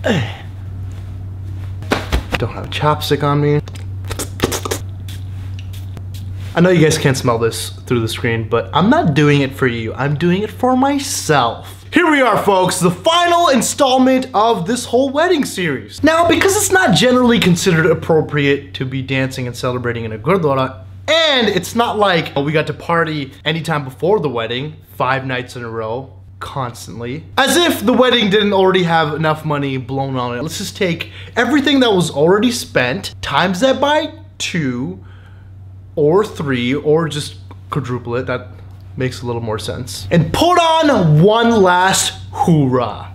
Don't have chapstick on me. I know you guys can't smell this through the screen, but I'm not doing it for you. I'm doing it for myself. Here we are, folks, the final installment of this whole wedding series. Now, because it's not generally considered appropriate to be dancing and celebrating in a gurdwara, and it's not like we got to party anytime before the wedding, 5 nights in a row, constantly. As if the wedding didn't already have enough money blown on it. Let's just take everything that was already spent, times that by 2, or 3, or just quadruple it. That makes a little more sense. And put on one last hoorah.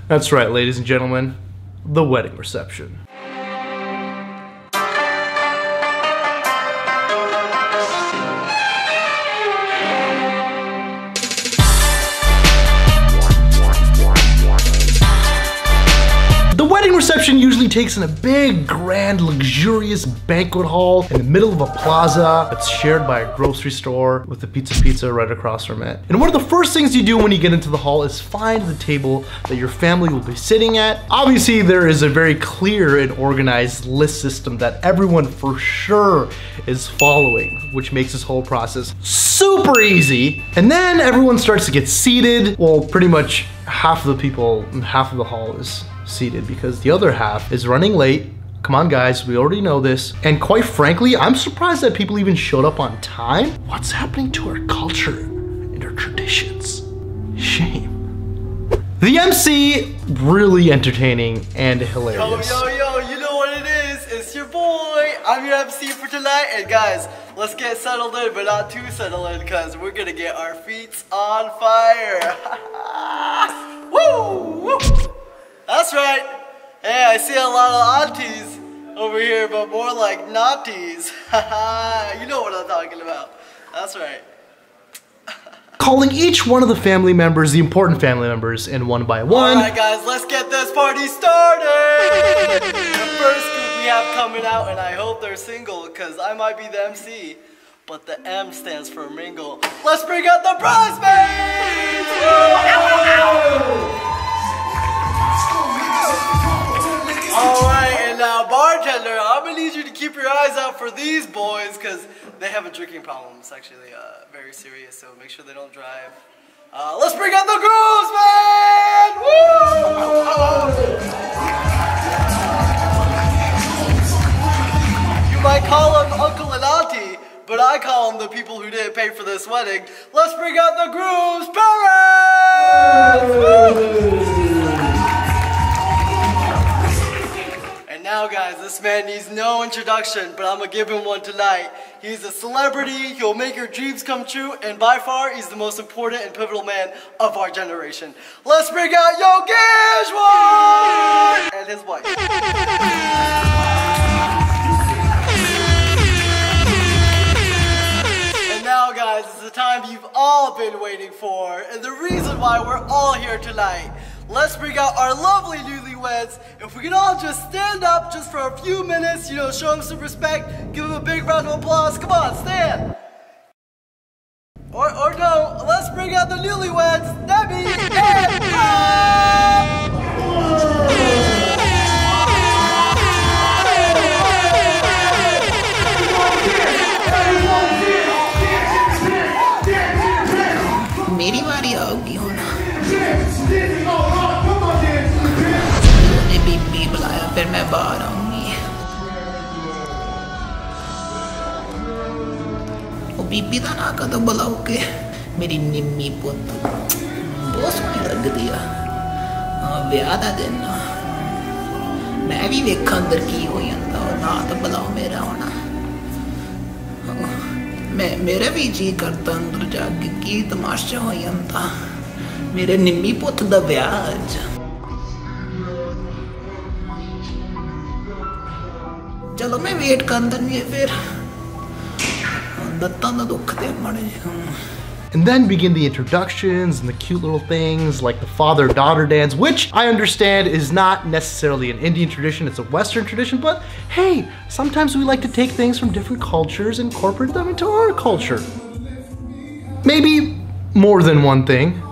That's right, ladies and gentlemen, the wedding reception. The wedding reception usually takes in a big, grand, luxurious banquet hall in the middle of a plaza that's shared by a grocery store with a pizza right across from it. And one of the first things you do when you get into the hall is find the table that your family will be sitting at. Obviously, there is a very clear and organized list system that everyone for sure is following, which makes this whole process super easy. And then everyone starts to get seated. Well, pretty much half of the people in half of the hall is seated because the other half is running late. Come on, guys, we already know this. And quite frankly, I'm surprised that people even showed up on time. What's happening to our culture and our traditions? Shame. The MC, really entertaining and hilarious. Yo, you know what it is? It's your boy. I'm your MC for tonight. And guys, let's get settled in, but not too settled in, because we're gonna get our feet on fire. Woo! That's right. Hey, I see a lot of aunties over here, but more like naughties. You know what I'm talking about. That's right. Calling each one of the family members, the important family members, in one by one. Alright guys, let's get this party started! The first group we have coming out, and I hope they're single, because I might be the MC. But the M stands for mingle. Let's bring out the bridesmaids! Alright, and now bartender, I'm gonna need you to keep your eyes out for these boys, because they have a drinking problem. It's actually very serious, so make sure they don't drive. Let's bring out the groomsmen! Woo! You might call them uncle and auntie, but I call them the people who didn't pay for this wedding. Let's bring out the groom's parents! Woo! Now guys, this man needs no introduction, but I'm gonna give him one tonight. He's a celebrity, he'll make your dreams come true, and by far, he's the most important and pivotal man of our generation. Let's bring out Yogeshwar and his wife. And now guys, it's the time you've all been waiting for, and the reason why we're all here tonight. Let's bring out our lovely newlyweds. If we can all just stand up just for a few minutes, you know, show them some respect, give them a big round of applause. Come on, stand. Or no, let's bring out the newlyweds, Debbie and Bob. मेरी बारी आओगी होना बीबी बुलाया फिर मैं बाहर आऊंगी वो बीबी का ना कदों बुलाओगे मेरी निम्मी पुत बहुत सोहनी लगदी आ विआह दा दिन मैं भी वेखां अंदर की हो जांदा ना तो बुलाओ मेरा होना मेरा भी जी करता अंदर जाके की तमाशा हो जांदा मेरे निम्मी पुत दा विआह अज चलो मैं वेट कर दूंगी फिर दत्तां दा दुख ते मड़े। And then begin the introductions and the cute little things like the father-daughter dance, which I understand is not necessarily an Indian tradition, it's a Western tradition, but hey, sometimes we like to take things from different cultures and incorporate them into our culture. Maybe more than one thing.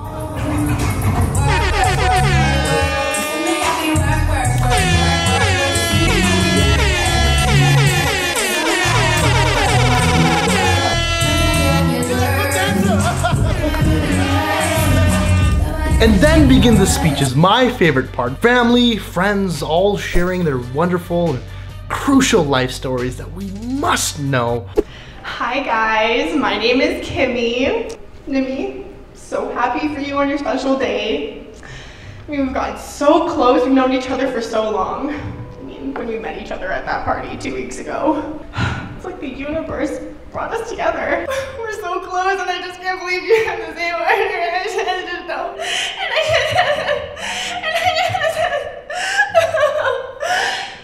And then begin the speeches, my favorite part. Family, friends, all sharing their wonderful and crucial life stories that we must know. Hi guys, my name is Kimmy. Nimi, so happy for you on your special day. I mean, we've gotten so close, we've known each other for so long. I mean, when we met each other at that party 2 weeks ago. It's like the universe brought us together. We're so close and I just can't believe you have the same word. I just know.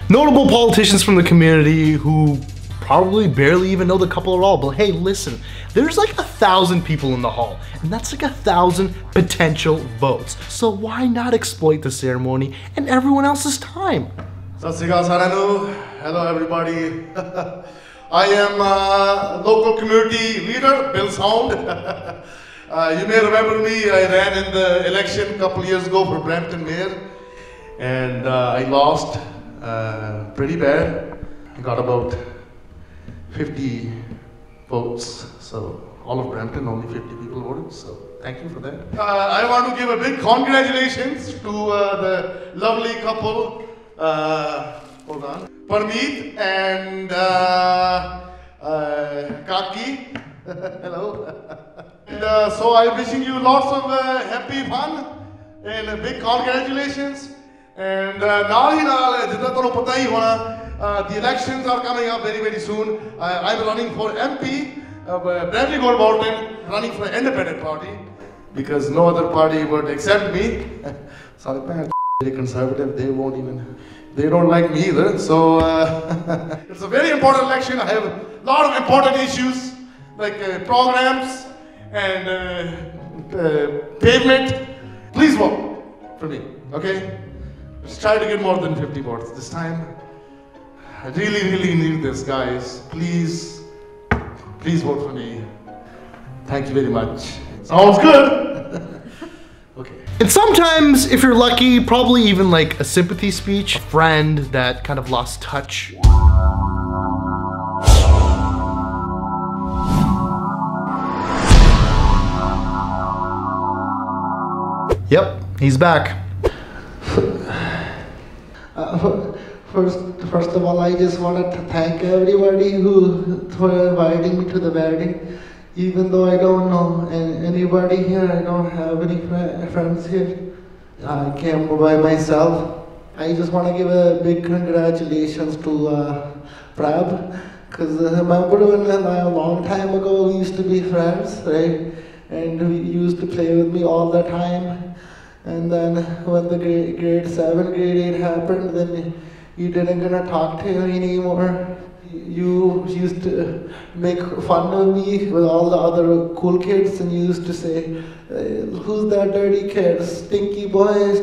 Notable politicians from the community who probably barely even know the couple at all, but hey, listen, there's like 1,000 people in the hall, and that's like 1,000 potential votes. So why not exploit the ceremony and everyone else's time? Hello everybody. I am local community leader, Bill Sound. You may remember me, I ran in the election a couple years ago for Brampton Mayor, and I lost pretty bad. I got about 50 votes, so all of Brampton, only 50 people voted, so thank you for that. I want to give a big congratulations to the lovely couple, hold on, Parmeet and Kaki. Hello. And so I'm wishing you lots of happy fun and a big congratulations. And now, the elections are coming up very, very soon. I'm running for MP, Bradley Gold Bolton, running for an independent party because no other party would accept me. Sorry, man, very conservative. They don't like me either. So it's a very important election. I have a lot of important issues like programs and pavement. Please vote for me, okay? Let's try to get more than 50 votes this time. I really, really need this, guys. Please vote for me. Thank you very much. Sounds good. Okay. And sometimes, if you're lucky, probably even like a sympathy speech, a friend that kind of lost touch. Yep, he's back. First of all, I just wanted to thank everybody for inviting me to the wedding. Even though I don't know anybody here, I don't have any friends here. I came by myself. I just want to give a big congratulations to Prab, because remember when a long time ago we used to be friends, right? And he used to play with me all the time. And then when the grade 7, grade 8 happened, then you didn't gonna talk to him anymore. You used to make fun of me with all the other cool kids, and you used to say, who's that dirty kid? Stinky boy,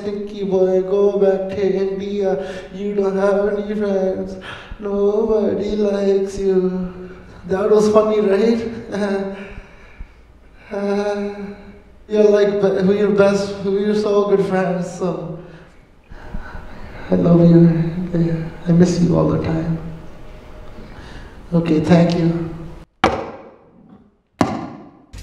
go back to India. You don't have any friends. Nobody likes you. That was funny, right? We're so good friends, so I love you. I miss you all the time. Okay, thank you.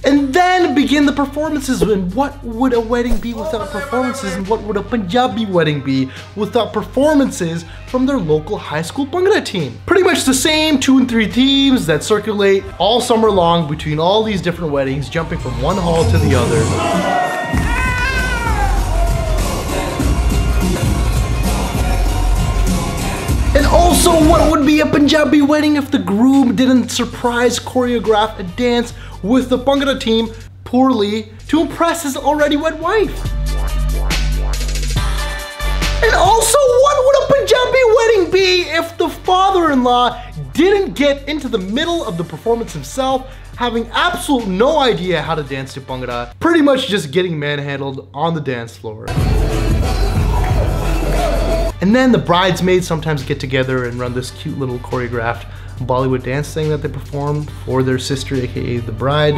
And then begin the performances. And what would a wedding be without performances? And what would a Punjabi wedding be without performances from their local high school Bhangra team? Pretty much the same 2 and 3 teams that circulate all summer long between all these different weddings, jumping from one hall to the other. And also, what would be a Punjabi wedding if the groom didn't surprise choreograph a dance with the Bhangra team poorly to impress his already wed wife? And also, what would a Punjabi wedding be if the father-in-law didn't get into the middle of the performance himself, having absolutely no idea how to dance to Bhangra, pretty much just getting manhandled on the dance floor? And then the bridesmaids sometimes get together and run this cute little choreographed Bollywood dance thing that they perform for their sister, aka the bride.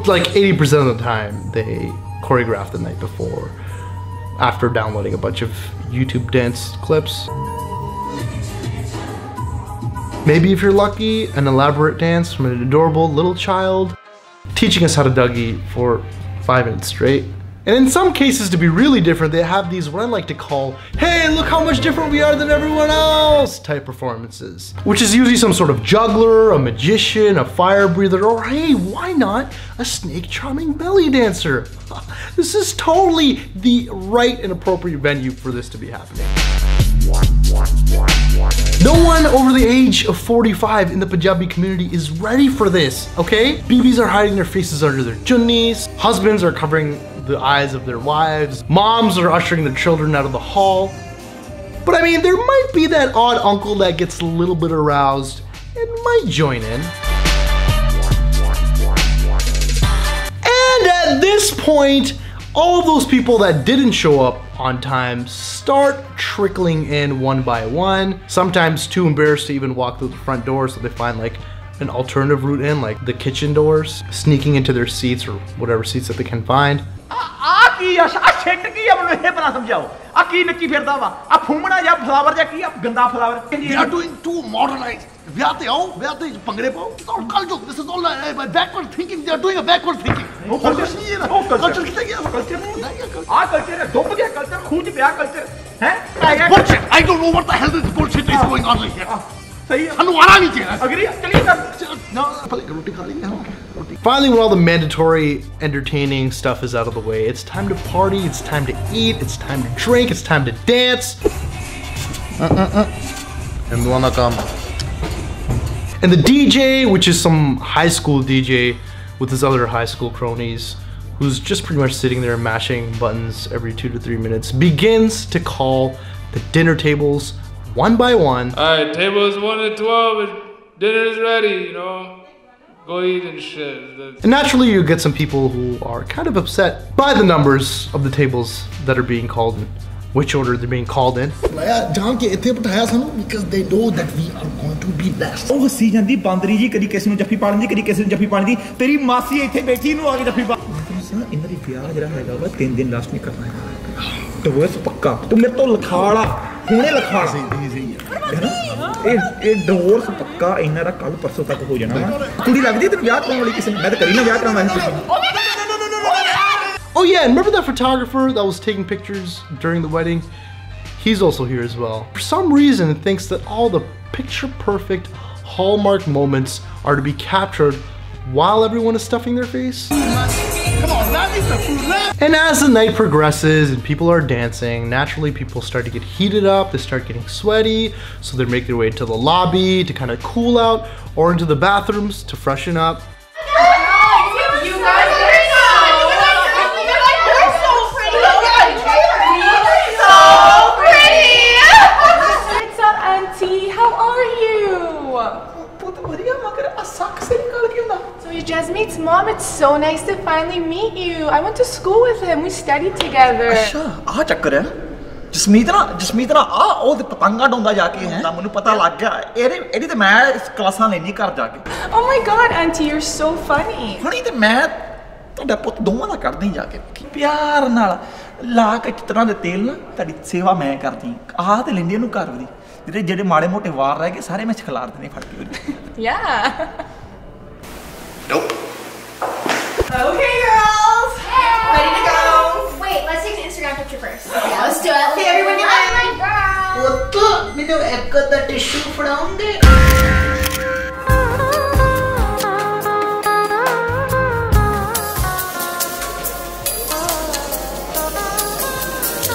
Like 80% of the time, they choreograph the night before, after downloading a bunch of YouTube dance clips. Maybe if you're lucky, an elaborate dance from an adorable little child. teaching us how to Dougie for 5 minutes straight. And in some cases, to be really different, they have these what I like to call, hey, look how much different we are than everyone else type performances. Which is usually some sort of juggler, a magician, a fire breather, or hey, why not a snake charming belly dancer? This is totally the right and appropriate venue for this to be happening. No one over the age of 45 in the Punjabi community is ready for this, okay? BBs are hiding their faces under their chunnis, husbands are covering the eyes of their wives, moms are ushering their children out of the hall. But I mean, there might be that odd uncle that gets a little bit aroused and might join in. And at this point, all of those people that didn't show up on time start trickling in one by one, sometimes too embarrassed to even walk through the front door, so they find like an alternative route in, like the kitchen doors, sneaking into their seats or whatever seats that they can find. They are doing too modernized. This is all backward thinking. They are doing a backward thinking. Bullshit. I don't know what the hell this bullshit is going on here. Finally, when all the mandatory entertaining stuff is out of the way, it's time to party, it's time to eat, it's time to drink, it's time to dance. And wanna come. And the DJ, which is some high school DJ with his other high school cronies, who's just pretty much sitting there mashing buttons every 2 to 3 minutes, begins to call the dinner tables one by one. Alright, tables 1 to 12, dinner is ready, you know. Go eat and shit. And naturally, you get some people who are kind of upset by the numbers of the tables that are being called in, which order they're being called in. Because they know that we are going to be last. Oh, see, jandi bandri ji kadi kisi nu jaffi paandi, kadi kisi nu jaffi paandi. Teri masi ithe baithi nu aage jaffi pa. Inna di vyah jehड़ा हैगा वा 3 दिन last में करना है. Divorce पक्का. तू मेरे तो लखाड़ा, हुणे लखाड़ा. है ना? ये divorce पक्का इन्ना रा कल परसों तक हो जाना. कुड़ी लगदी तेनु vyah कराने वाली किसी ने. मैं तो करी ना vyah कराना है. Oh yeah, and remember that photographer that was taking pictures during the wedding? He's also here as well. For some reason, it thinks that all the picture-perfect hallmark moments are to be captured while everyone is stuffing their face. And as the night progresses and people are dancing, naturally people start to get heated up, they start getting sweaty, so they make their way to the lobby to kind of cool out, or into the bathrooms to freshen up. So you're Jasmeet's mom, it's so nice to finally meet you. I went to school with him, we studied together. अच्छा, आ चक्कर है। जसमीत ना आ ओ ते पतंगा डोंदा जाके है। ना मैनू पता लग गया। एडी ते मैं इस क्लासां लेनी घर जाके। Oh my god, auntie, you're so funny. Funny ते मैं ਤੁਹਾਡਾ ਪੁੱਤ ਦੋਵਾਂ ਦਾ ਕਰਦੀ ਜਾ ਕੇ ਪਿਆਰ ਨਾਲ ਲਾ ਕੇ ਚਿਤਰਾਂ ਦੇ ਤੇਲ ਨਾ ਤੁਹਾਡੀ ਸੇਵਾ ਮੈਂ ਕਰਦੀ ਆਹ ਤੇ ਲੈਂਦੀ ਉਹਨੂੰ ਘਰ ਦੀ ਜਿਹੜੇ ਮਾੜੇ ਮੋਟੇ ਵਾਰ ਰਹਿ ਗਏ ਸਾਰੇ ਮੈਂ ਖਿਲਾਰ ਦਿੰਦੇ ਫੜ ਕੇ Yeah. Nope. Okay, girls. Ready to go? Wait, let's take an Instagram picture first. Yeah, let's do it. Okay, everyone get Oh my god. ਪੁੱਤ ਮੈਨੂੰ ਇੱਕ ਅੱਧਾ tissue ਫੜਾਉਂਗੇ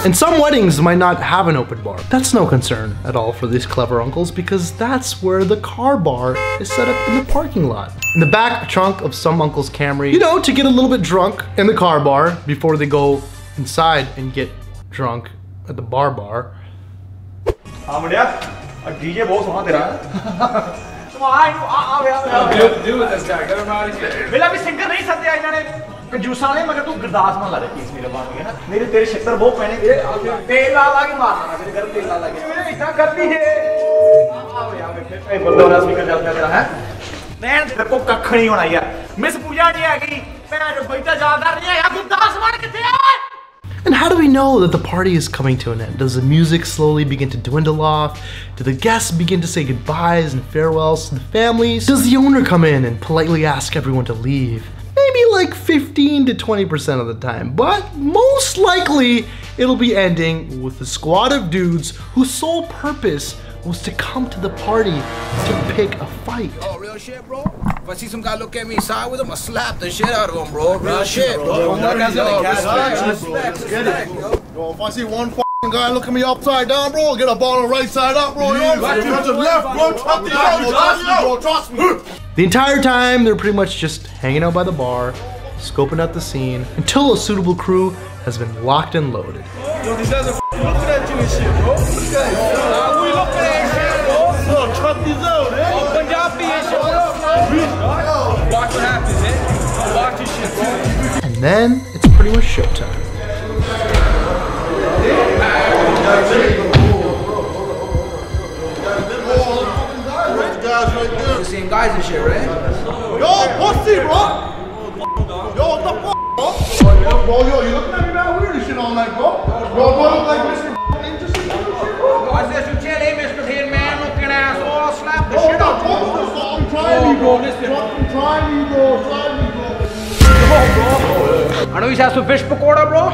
And some weddings might not have an open bar. That's no concern at all for these clever uncles because that's where the car bar is set up in the parking lot. In the back trunk of some uncle's Camry, you know, to get a little bit drunk in the car bar before they go inside and get drunk at the bar. हाँ मुंडिया DJ बहुत सोहना तेरा Do with this guy, get him out of here. मेरा भी singer नहीं सकते इन्होंने कंजूसा ने मगर तू गुरदास में ला दे प्लीज मेरे बात में ना मेरे तेरे शक्कर बहुत पहने तेल ला के मारना मेरे घर तेल ला के मेरे इतना करती है आओ यार ए बंदा वाला स्पीकर चलता तेरा है मैं तेरे को कख नहीं होना यार मिस पूजा नहीं आ गई मैं जो बैठा ज्यादा नहीं है गुरदास मान किथे है. And how do we know that the party is coming to an end? Does the music slowly begin to dwindle off? Do the guests begin to say goodbyes and farewells to the families? Does the owner come in and politely ask everyone to leave? Maybe like 15 to 20% of the time, but most likely it'll be ending with a squad of dudes whose sole purpose was to come to the party to pick a fight. Oh, real shit, bro? If I see some guy look at me sideways, I'ma slap the shit out of him, bro. Real shit, bro. Respect, Bro, if I see one guy looking me upside down, bro, get a ball on right side up, bro. Trust me. The entire time, they're pretty much just hanging out by the bar, scoping out the scene, until a suitable crew has been locked and loaded. Yo, these guys are looking at you and shit, bro. We looking at shit, bro. Yo, cut these out, eh? Punjabi and shit, what up, man? Watch what happens, eh? Watch this shit, bro. And then, it's pretty much showtime. The same guys and shit, right? Yo, pussy, bro. Yo, what the fuck, bro? Bro, yo, you looking at me now? Weird as shit all night, bro. Bro, do I look like Mr. Interesting shit, bro? I said you tell him, Mr. Tin Man looking asshole, I'll slap the shit out of you. Stop trying me, bro. Stop trying me, bro. Try me, bro. Bro, I know he's had some fish pakoda, bro.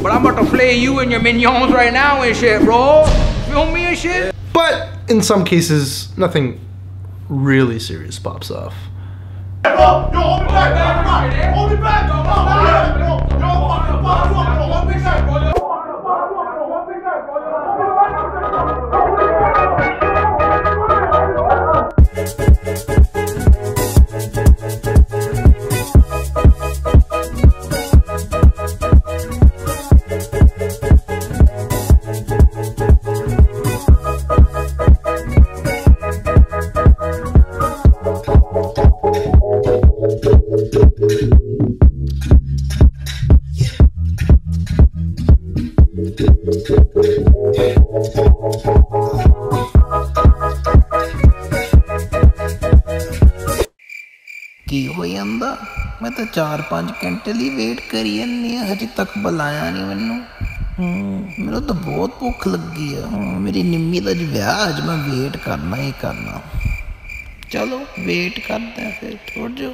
But I'm about to flay you and your minions right now and shit, bro. Feel me and shit? But in some cases, nothing really serious pops off. Bro, yo, hold me back, hold me back. Hold me back. Yo, hold me back, bro. ਕੀ ਹੋ ਜਾਂਦਾ ਮੈਂ ਤਾਂ 4-5 ਘੰਟੇ ਲਈ wait ਕਰੀ ਜਾਂਦੀ ਆ ਹਜੇ ਤੱਕ ਬੁਲਾਇਆ ਨਹੀਂ ਮੈਨੂੰ ਮੈਨੂੰ ਤਾਂ ਬਹੁਤ ਭੁੱਖ ਲੱਗੀ ਆ ਮੇਰੀ ਨਿੰਮੀ ਦਾ ਅੱਜ ਵਿਆਹ ਅੱਜ ਮੈਂ ਵੇਟ ਕਰਨਾ ਹੀ ਕਰਨਾ ਚਲੋ ਵੇਟ ਕਰਦੇ ਆ ਫਿਰ ਥੋੜ੍ਹਾ ਜਿਹਾ